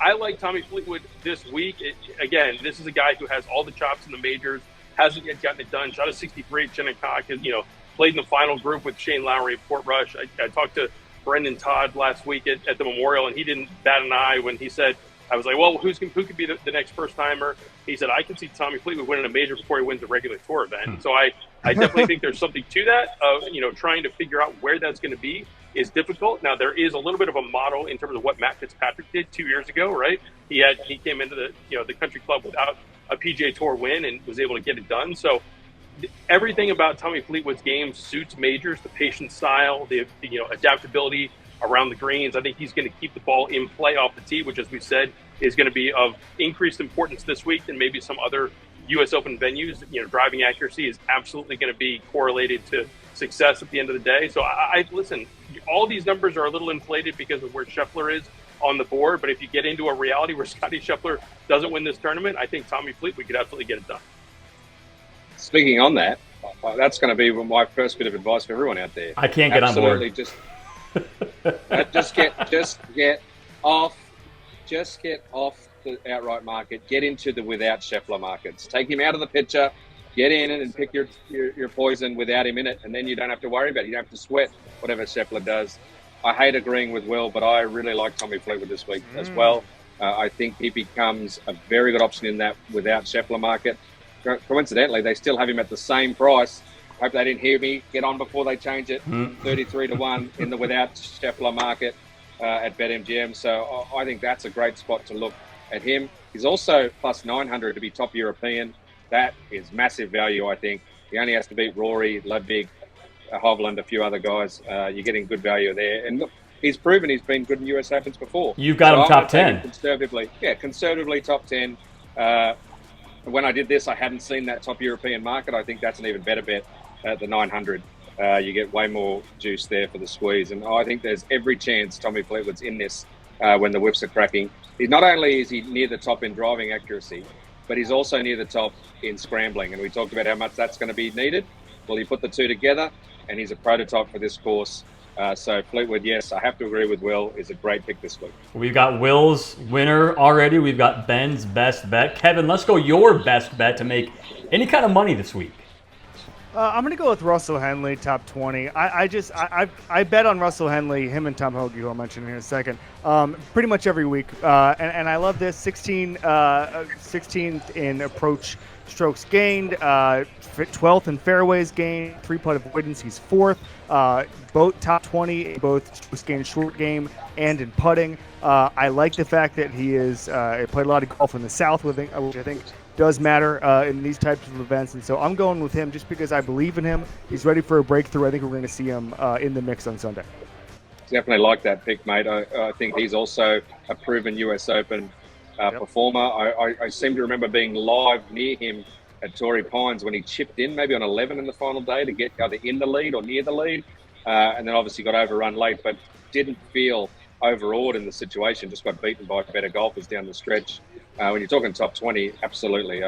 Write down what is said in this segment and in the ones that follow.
I like Tommy Fleetwood this week. Again, this is a guy who has all the chops in the majors, hasn't yet gotten it done. Shot a 63 at Shinnecock, played in the final group with Shane Lowry at Portrush. I talked to Brendan Todd last week at the Memorial, and he didn't bat an eye when he said, I was like, well, who could be the next first-timer? He said, I can see Tommy Fleetwood winning a major before he wins a regular tour event. So I definitely think there's something to that. Trying to figure out where that's going to be is difficult. Now, there is a little bit of a model in terms of what Matt Fitzpatrick did 2 years ago, right? He came into the country club without a PGA Tour win and was able to get it done. So everything about Tommy Fleetwood's game suits majors, the patient style, the adaptability around the greens. I think he's going to keep the ball in play off the tee, which, as we said, is going to be of increased importance this week than maybe some other U.S. Open venues. Driving accuracy is absolutely going to be correlated to success at the end of the day. So I listen, all these numbers are a little inflated because of where Scheffler is on the board. But if you get into a reality where Scottie Scheffler doesn't win this tournament, I think Tommy Fleetwood could absolutely get it done. Speaking on that, that's going to be my first bit of advice for everyone out there. I can't get on board. Just get off the outright market. Get into the without Scheffler markets. Take him out of the picture. Get in and pick your poison without him in it, and then you don't have to worry about it. You don't have to sweat whatever Scheffler does. I hate agreeing with Will, but I really like Tommy Fleetwood this week as well. I think he becomes a very good option in that without Scheffler market. Coincidentally, they still have him at the same price. Hope they didn't hear me. Get on before they change it. 33-1 in the without Scheffler market at BetMGM. So I think that's a great spot to look at him. He's also plus 900 to be top European. That is massive value, I think. He only has to beat Rory, Ludwig, Hovland, a few other guys. You're getting good value there. And look, he's proven he's been good in US Opens before. You've got him top 10. Conservatively top 10. When I did this, I hadn't seen that top European market. I think that's an even better bet at the 900. You get way more juice there for the squeeze. And I think there's every chance Tommy Fleetwood's in this when the whips are cracking. Not only is he near the top in driving accuracy, but he's also near the top in scrambling. And we talked about how much that's going to be needed. Well, you put the two together, and he's a prototype for this course. So Fleetwood, yes, I have to agree with Will, is a great pick this week. We've got Will's winner already. We've got Ben's best bet. Kevin, let's go your best bet to make any kind of money this week. I'm going to go with Russell Henley, top 20. I bet on Russell Henley, him and Tom Hoagie, who I'll mention in a second, pretty much every week. And I love this. 16th in approach strokes gained, 12th in fairways gained, 3-putt avoidance. He's 4th. Both top 20, both strokes gained short game and in putting. I like the fact that he played a lot of golf in the South, which I think does matter in these types of events. And so I'm going with him just because I believe in him. He's ready for a breakthrough. I think we're going to see him in the mix on Sunday. Definitely like that pick, mate. I think he's also a proven US Open performer. I seem to remember being live near him at Torrey Pines when he chipped in, maybe on 11 in the final day to get either in the lead or near the lead. And then obviously got overrun late, but didn't feel overawed in the situation, just got beaten by better golfers down the stretch. When you're talking top 20, absolutely.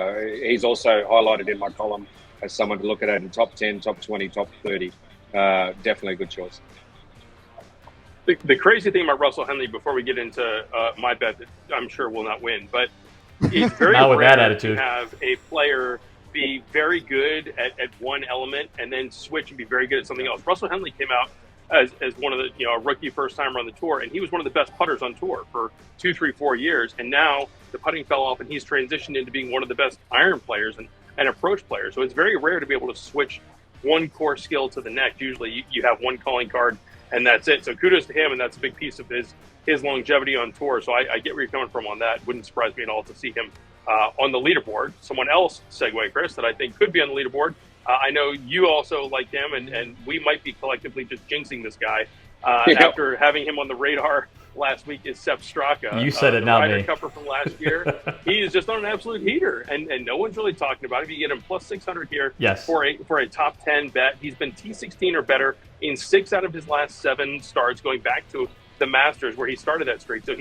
He's also highlighted in my column as someone to look at in top 10, top 20, top 30. Definitely a good choice. The crazy thing about Russell Henley, before we get into my bet that I'm sure will not win, but it's very rare to have a player be very good at one element and then switch and be very good at something else. Russell Henley came out as one of the, a rookie first timer on the tour, and he was one of the best putters on tour for 2, 3, 4 years. And now the putting fell off, and he's transitioned into being one of the best iron players and approach players. So it's very rare to be able to switch one core skill to the next. Usually you have one calling card and that's it. So kudos to him, and that's a big piece of his longevity on tour. So I get where you're coming from on that. Wouldn't surprise me at all to see him on the leaderboard. Someone else, segue, Chris, that I think could be on the leaderboard. I know you also like him, and we might be collectively just jinxing this guy after having him on the radar last week is Sep Straka. You said it, not Ryder me. Cupper from last year. He is just on an absolute heater, and no one's really talking about it. If you get him plus 600 here for a top 10 bet, he's been T16 or better in 6 out of his last 7 starts, going back to the Masters where he started that streak. So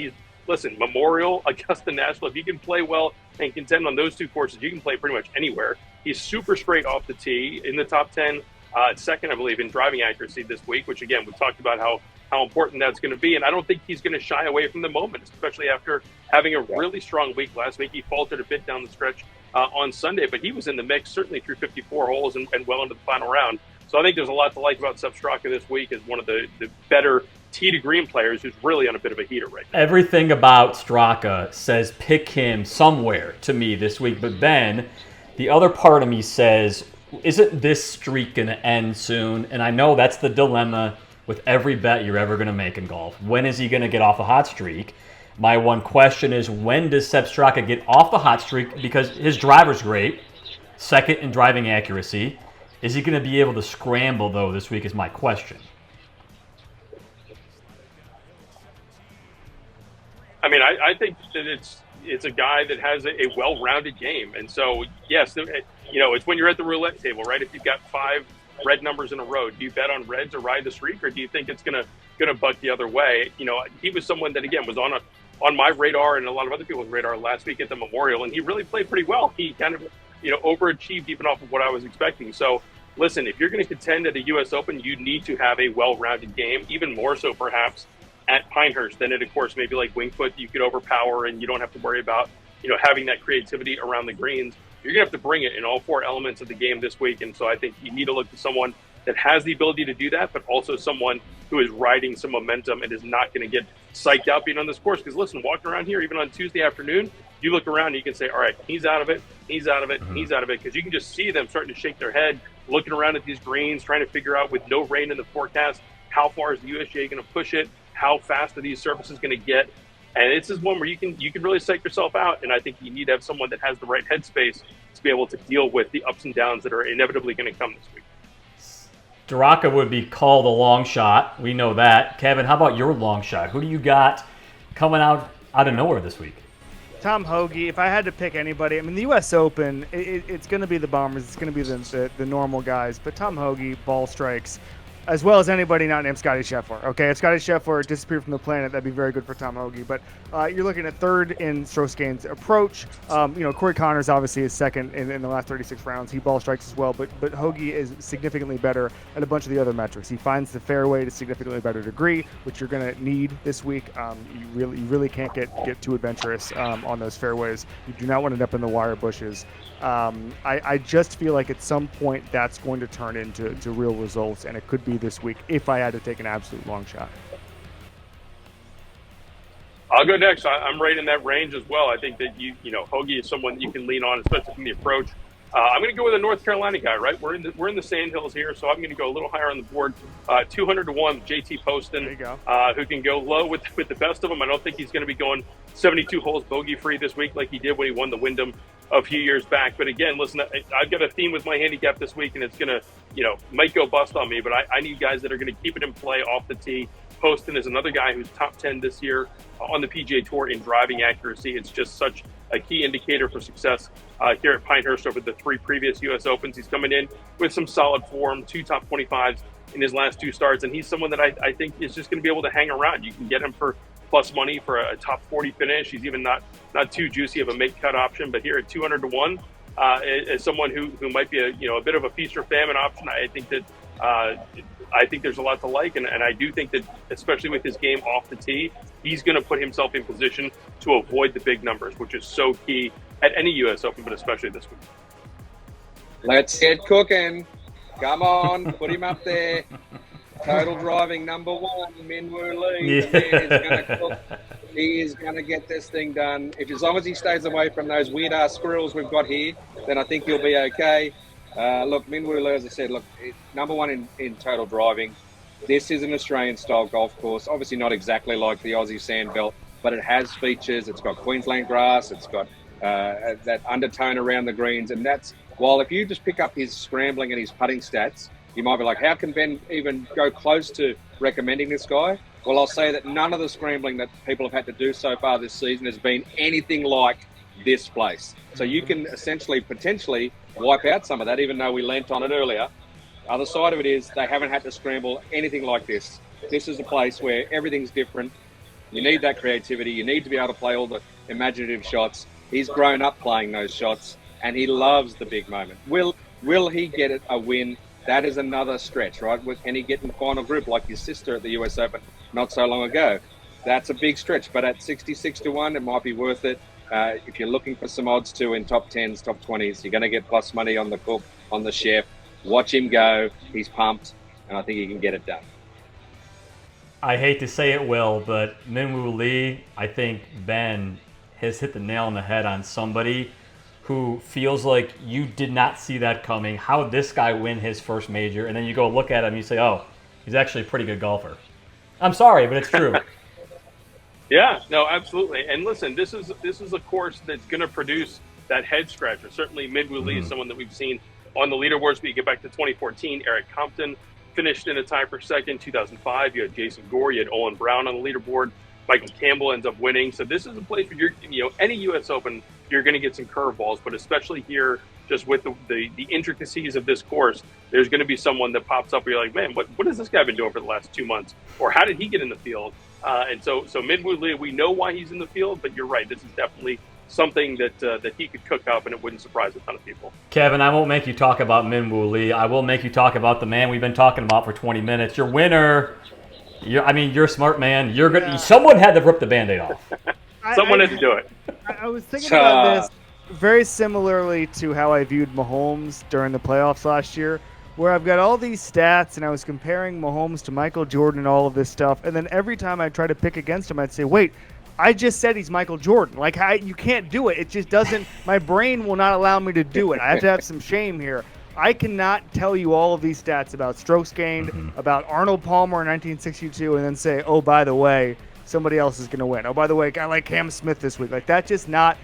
Memorial, Augusta National, if you can play well and contend on those 2 courses, you can play pretty much anywhere. He's super straight off the tee in the top 10, second, I believe, in driving accuracy this week, which, again, we talked about how how important that's going to be. And I don't think he's going to shy away from the moment, especially after having a really strong week last week. He faltered a bit down the stretch on Sunday, but he was in the mix certainly through 54 holes and well into the final round. So I think there's a lot to like about Sep Straka this week as one of the better tee to green players who's really on a bit of a heater right now. Everything about Straka says pick him somewhere to me this week, but then the other part of me says, isn't this streak going to end soon? And I know that's the dilemma with every bet you're ever going to make in golf. When is he going to get off a hot streak? My one question is, when does Sep Straka get off the hot streak? Because his driver's great, second in driving accuracy. Is he going to be able to scramble, though, this week is my question. I mean, I think that it's a guy that has a well-rounded game. And so, yes, it's when you're at the roulette table, right? If you've got 5 red numbers in a row, do you bet on red to ride the streak, or do you think it's gonna buck the other way? He was someone that, again, was on my radar and a lot of other people's radar last week at the Memorial, and he really played pretty well. He kind of, overachieved even off of what I was expecting. So, listen, if you're going to contend at a U.S. Open, you need to have a well-rounded game, even more so perhaps at Pinehurst than at a course maybe like Wingfoot you could overpower and you don't have to worry about, having that creativity around the greens. You're going to have to bring it in all 4 elements of the game this week. And so I think you need to look to someone that has the ability to do that, but also someone who is riding some momentum and is not going to get psyched out being on this course. Because listen, walking around here, even on Tuesday afternoon, you look around and you can say, all right, he's out of it, he's out of it, he's out of it. Because you can just see them starting to shake their head, looking around at these greens, trying to figure out, with no rain in the forecast, how far is the USGA going to push it? How fast are these surfaces going to get? And this is one where you can really psych yourself out. And I think you need to have someone that has the right headspace to be able to deal with the ups and downs that are inevitably going to come this week. Straka would be called a long shot. We know that. Kevin, how about your long shot? Who do you got coming out of nowhere this week? Tom Hoge. If I had to pick anybody, I mean, the U.S. Open, it's going to be the Bombers. It's going to be the normal guys. But Tom Hoge, ball strikes, as well as anybody not named Scottie Scheffler. Okay, if Scottie Scheffler disappeared from the planet, that'd be very good for Tom Hoge. But you're looking at third in strokes gained approach. Corey Connors obviously is second in the last 36 rounds. He ball strikes as well, but Hoge is significantly better at a bunch of the other metrics. He finds the fairway to significantly better degree, which you're going to need this week. You really can't get too adventurous on those fairways. You do not want to end up in the wire bushes. I just feel like at some point that's going to turn into real results, and it could be this week if I had to take an absolute long shot. I'll go next. I'm right in that range as well. I think that Hoge is someone that you can lean on, especially from the approach. I'm going to go with a North Carolina guy. Right, we're in the Sandhills here, so I'm going to go a little higher on the board. 200-1, JT Poston, there you go. Who can go low with the best of them. I don't think he's going to be going 72 holes bogey free this week like he did when he won the Wyndham a few years back. But again, listen, I've got a theme with my handicap this week, and it's going to, might go bust on me, but I need guys that are going to keep it in play off the tee. Poston is another guy who's top 10 this year on the PGA Tour in driving accuracy. It's just such a key indicator for success here at Pinehurst over the 3 previous U.S. Opens. He's coming in with some solid form, 2 top 25s in his last 2 starts, and he's someone that I think is just going to be able to hang around. You can get him for plus money for a top 40 finish. He's even not too juicy of a make cut option, but here at 200-1, as someone who might be a bit of a feast or famine option, I think that I think there's a lot to like, and I do think that, especially with his game off the tee, he's going to put himself in position to avoid the big numbers, which is so key at any U.S. Open, but especially this week. Let's get cooking. Come on, put him up there. Total driving #1, Minwoo Lee. Yeah. He is going to cook. He is going to get this thing done. As long as he stays away from those weird-ass squirrels we've got here, then I think he'll be okay. Look, Minwoo Lee, as I said, #1 in total driving. This is an Australian-style golf course. Obviously not exactly like the Aussie Sandbelt, but it has features. It's got Queensland grass. It's got that undertone around the greens. And that's, while if you just pick up his scrambling and his putting stats, you might be like, how can Ben even go close to recommending this guy? Well, I'll say that none of the scrambling that people have had to do so far this season has been anything like this place. So you can essentially, potentially wipe out some of that, even though we lent on it earlier. Other side of it is they haven't had to scramble anything like this. This is a place where everything's different. You need that creativity. You need to be able to play all the imaginative shots. He's grown up playing those shots, and he loves the big moment. Will he get a win? That is another stretch, right? Can he get in the final group like his sister at the US Open? not so long ago. That's a big stretch, but at 66 to 1, it might be worth it. If you're looking for some odds too in top 10s, top 20s, you're going to get plus money on the Cook, on the Chef. Watch him go. He's pumped, and I think he can get it done. I hate to say it, Will, but Minwoo Lee, I think Ben has hit the nail on the head on somebody who feels like you did not see that coming. How did this guy win his first major? And then you go look at him and you say, oh, he's actually a pretty good golfer. I'm sorry, but it's true. Yeah, no, absolutely. And listen, this is a course that's going to produce that head scratcher. Certainly, Minwoo Lee is someone that we've seen on the leaderboards. But you get back to 2014, Eric Compton finished in a tie for second. 2005, you had Jason Gore, you had Owen Brown on the leaderboard. Michael Campbell ends up winning. So this is a place where any U.S. Open, you're going to get some curveballs, but especially here, just with the intricacies of this course, there's going to be someone that pops up where you're like, man, what has this guy been doing for the last 2 months? Or how did he get in the field? And so Minwoo Lee, we know why he's in the field, but you're right. This is definitely something that he could cook up, and it wouldn't surprise a ton of people. Kevin, I won't make you talk about Minwoo Lee. I will make you talk about the man we've been talking about for 20 minutes. Your winner. You're a smart man. You're good. Yeah. Someone had to rip the Band-Aid off. Someone had to do it. I was thinking about this very similarly to how I viewed Mahomes during the playoffs last year, where I've got all these stats and I was comparing Mahomes to Michael Jordan and all of this stuff. And then every time I try to pick against him, I'd say, wait, I just said he's Michael Jordan. Like, you can't do it. It just doesn't – my brain will not allow me to do it. I have to have some shame here. I cannot tell you all of these stats about strokes gained, about Arnold Palmer in 1962, and then say, oh, by the way, somebody else is going to win. Oh, by the way, a guy like Cam Smith this week. Like, that's just not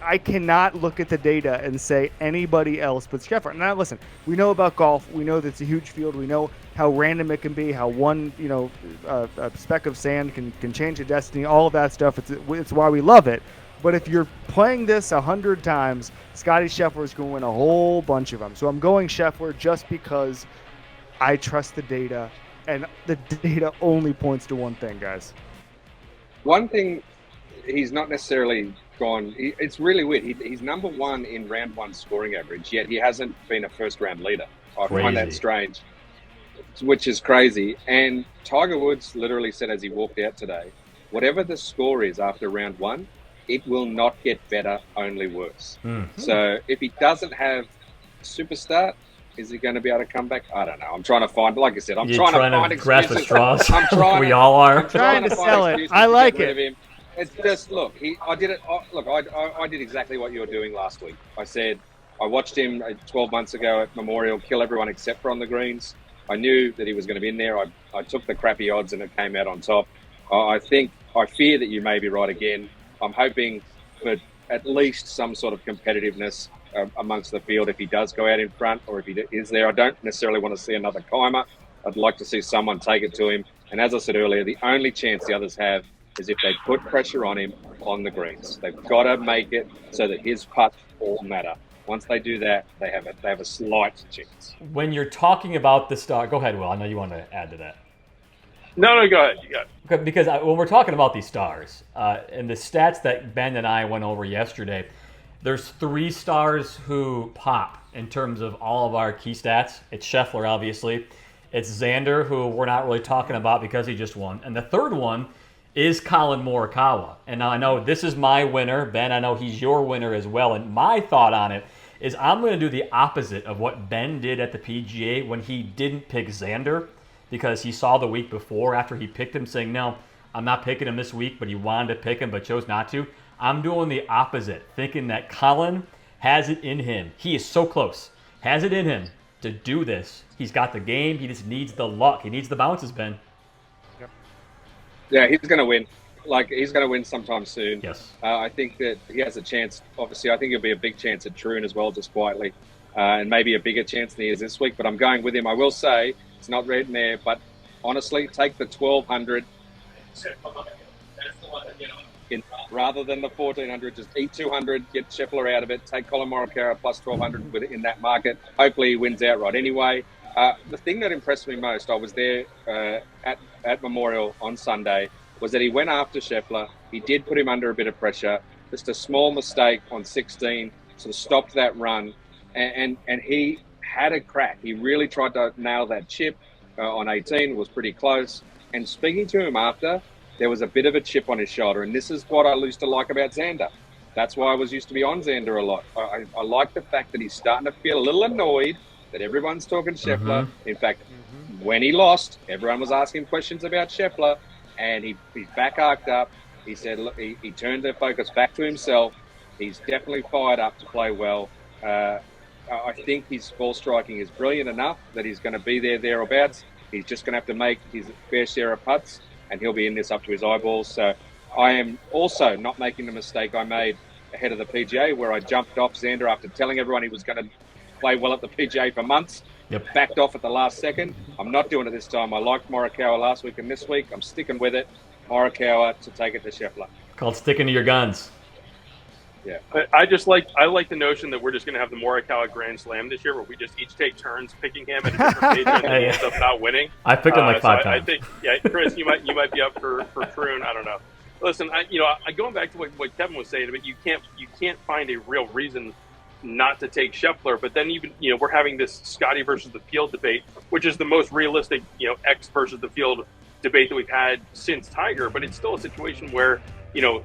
I cannot look at the data and say anybody else but Scheffler. Now, listen, we know about golf. We know that it's a huge field. We know how random it can be, how one a speck of sand can change a destiny, all of that stuff. It's why we love it. But if you're playing this 100 times, Scottie Scheffler is going to win a whole bunch of them. So I'm going Scheffler just because I trust the data, and the data only points to one thing, guys. One thing, he's not necessarily gone. It's really weird. He's number one in round one scoring average, yet he hasn't been a first-round leader. I find that strange, which is crazy. And Tiger Woods literally said as he walked out today, whatever the score is after round one, it will not get better, only worse. So if he doesn't have a superstar, is he going to be able to come back? I don't know. I'm trying to find, like I said, I'm trying to find excuses. Grasp at straws. We all are. I'm trying to sell it. I like it. It's just, look, I did it. Look, I did exactly what you were doing last week. I said, I watched him 12 months ago at Memorial kill everyone except for on the greens. I knew that he was going to be in there. I took the crappy odds and it came out on top. I fear that you may be right again. I'm hoping for at least some sort of competitiveness amongst the field if he does go out in front, or if he is there. I don't necessarily want to see another Keimer. I'd like to see someone take it to him. And as I said earlier, the only chance the others have is if they put pressure on him on the greens. They've got to make it so that his putts all matter. Once they do that, they have a slight chance. When you're talking about the star, go ahead, Will. I know you want to add to that. No, go ahead. You got it. Okay, because when we're talking about these stars, and the stats that Ben and I went over yesterday, there's 3 stars who pop in terms of all of our key stats. It's Scheffler, obviously. It's Xander, who we're not really talking about because he just won. And the third one is Colin Morikawa. And now I know this is my winner. Ben, I know he's your winner as well. And my thought on it is I'm going to do the opposite of what Ben did at the PGA when he didn't pick Xander, because he saw the week before after he picked him saying, no, I'm not picking him this week, but he wanted to pick him but chose not to. I'm doing the opposite, thinking that Colin has it in him. He is so close. Has it in him to do this. He's got the game. He just needs the luck. He needs the bounces, Ben. Yeah, he's going to win. He's going to win sometime soon. Yes. I think that he has a chance. Obviously, I think it'll be a big chance at Troon as well, just quietly. And maybe a bigger chance than he is this week. But I'm going with him. I will say, it's not written there, but honestly, take the 1,200 rather than the 1,400. Just eat 200, get Scheffler out of it, take Colin Morikawa plus 1,200 in that market. Hopefully he wins outright anyway. The thing that impressed me most, I was there at Memorial on Sunday, was that he went after Scheffler. He did put him under a bit of pressure. Just a small mistake on 16 sort of stopped that run, and he had a crack. He really tried to nail that chip on 18. It was pretty close. And speaking to him after, there was a bit of a chip on his shoulder. And this is what I used to like about Xander. That's why I used to be on Xander a lot. I like the fact that he's starting to feel a little annoyed that everyone's talking Scheffler. In fact, when he lost, everyone was asking questions about Scheffler, and he's back arced up. He said, look, he turned the focus back to himself. He's definitely fired up to play well. I think his ball striking is brilliant enough that he's going to be thereabouts. He's just going to have to make his fair share of putts, and he'll be in this up to his eyeballs. So I am also not making the mistake I made ahead of the PGA, where I jumped off Xander after telling everyone he was going to play well at the PGA for months. Backed off at the last second. I'm not doing it this time. I liked Morikawa last week and this week. I'm sticking with it. Morikawa to take it to Scheffler. Called sticking to your guns. Yeah. I like the notion that we're just going to have the Morikawa Grand Slam this year, where we just each take turns picking him at a different stage and he ends up not winning. I picked him like 5 times. I think, Chris, you might be up for Troon. I don't know. Listen, going back to what Kevin was saying, but you can't find a real reason not to take Scheffler. But then even we're having this Scottie versus the field debate, which is the most realistic X versus the field debate that we've had since Tiger. But it's still a situation where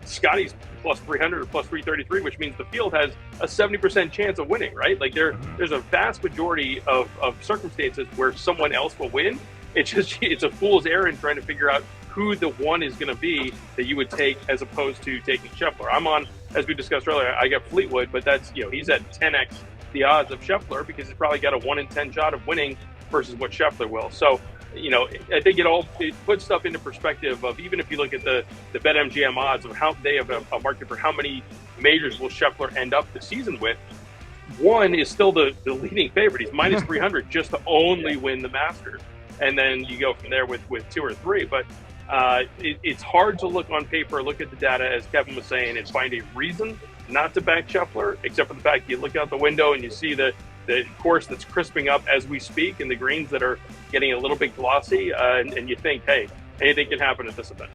Scottie's plus 300 or plus 333, which means the field has a 70% chance of winning, right? Like there's a vast majority of circumstances where someone else will win. It's a fool's errand trying to figure out who the one is going to be that you would take as opposed to taking Scheffler. I'm on, as we discussed earlier, I got Fleetwood, but that's, he's at 10x the odds of Scheffler because he's probably got a 1 in 10 shot of winning versus what Scheffler will. So, I think it puts stuff into perspective of, even if you look at the BetMGM odds of how they have a market for how many majors will Scheffler end up the season with, one is still the leading favorite. He's minus 300 just to only win the Masters. And then you go from there with 2 or 3. But it's hard to look on paper, look at the data, as Kevin was saying, and find a reason not to back Scheffler, except for the fact that you look out the window and you see the course that's crisping up as we speak and the greens that are getting a little bit glossy, and you think, hey, anything can happen at this event.